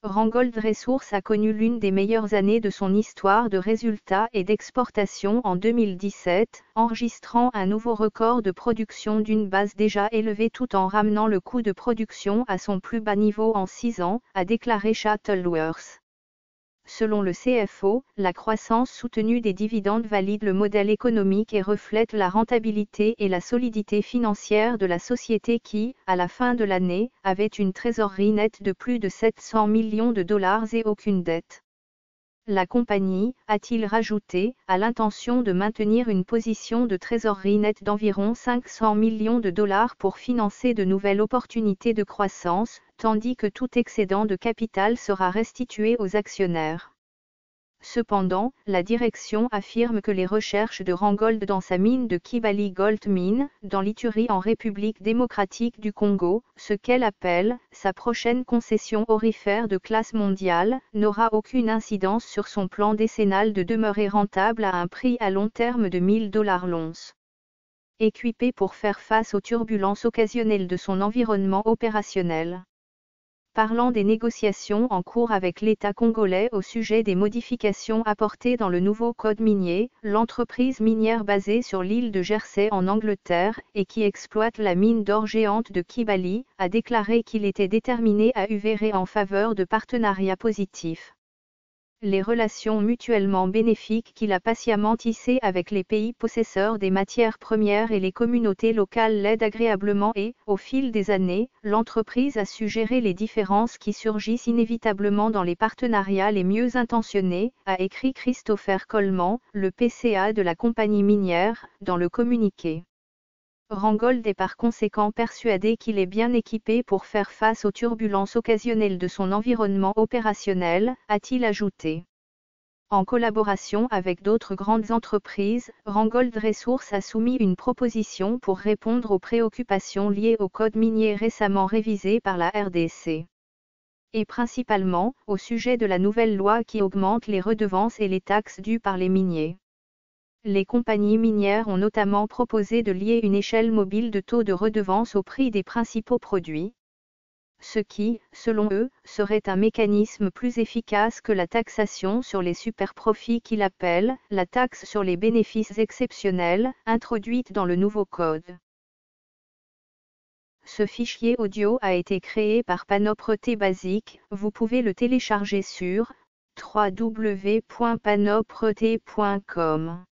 Randgold Resources a connu l'une des meilleures années de son histoire de résultats et d'exportation en 2017, enregistrant un nouveau record de production d'une base déjà élevée tout en ramenant le coût de production à son plus bas niveau en 6 ans, a déclaré Shuttleworth. Selon le CFO, la croissance soutenue des dividendes valide le modèle économique et reflète la rentabilité et la solidité financière de la société qui, à la fin de l'année, avait une trésorerie nette de plus de 700 millions de dollars et aucune dette. La compagnie, a-t-il rajouté, a l'intention de maintenir une position de trésorerie nette d'environ 500 millions de dollars pour financer de nouvelles opportunités de croissance, tandis que tout excédent de capital sera restitué aux actionnaires. Cependant, la direction affirme que les recherches de Randgold dans sa mine de Kibali Gold Mine, dans l'Ituri en République démocratique du Congo, ce qu'elle appelle sa prochaine concession aurifère de classe mondiale, n'aura aucune incidence sur son plan décennal de demeurer rentable à un prix à long terme de $1000 l'once. Équipé pour faire face aux turbulences occasionnelles de son environnement opérationnel. Parlant des négociations en cours avec l'État congolais au sujet des modifications apportées dans le nouveau code minier, l'entreprise minière basée sur l'île de Jersey en Angleterre et qui exploite la mine d'or géante de Kibali, a déclaré qu'il était déterminé à œuvrer en faveur de partenariats positifs. Les relations mutuellement bénéfiques qu'il a patiemment tissées avec les pays possesseurs des matières premières et les communautés locales l'aident agréablement et, au fil des années, l'entreprise a su gérer les différences qui surgissent inévitablement dans les partenariats les mieux intentionnés, a écrit Christopher Coleman, le PCA de la compagnie minière, dans le communiqué. Randgold est par conséquent persuadé qu'il est bien équipé pour faire face aux turbulences occasionnelles de son environnement opérationnel, a-t-il ajouté. En collaboration avec d'autres grandes entreprises, Randgold Resources a soumis une proposition pour répondre aux préoccupations liées au code minier récemment révisé par la RDC. Et principalement, au sujet de la nouvelle loi qui augmente les redevances et les taxes dues par les miniers. Les compagnies minières ont notamment proposé de lier une échelle mobile de taux de redevance au prix des principaux produits. Ce qui, selon eux, serait un mécanisme plus efficace que la taxation sur les superprofits qu'ils appellent la taxe sur les bénéfices exceptionnels, introduite dans le nouveau code. Ce fichier audio a été créé par Panopre Basic, vous pouvez le télécharger sur www.panopret.com.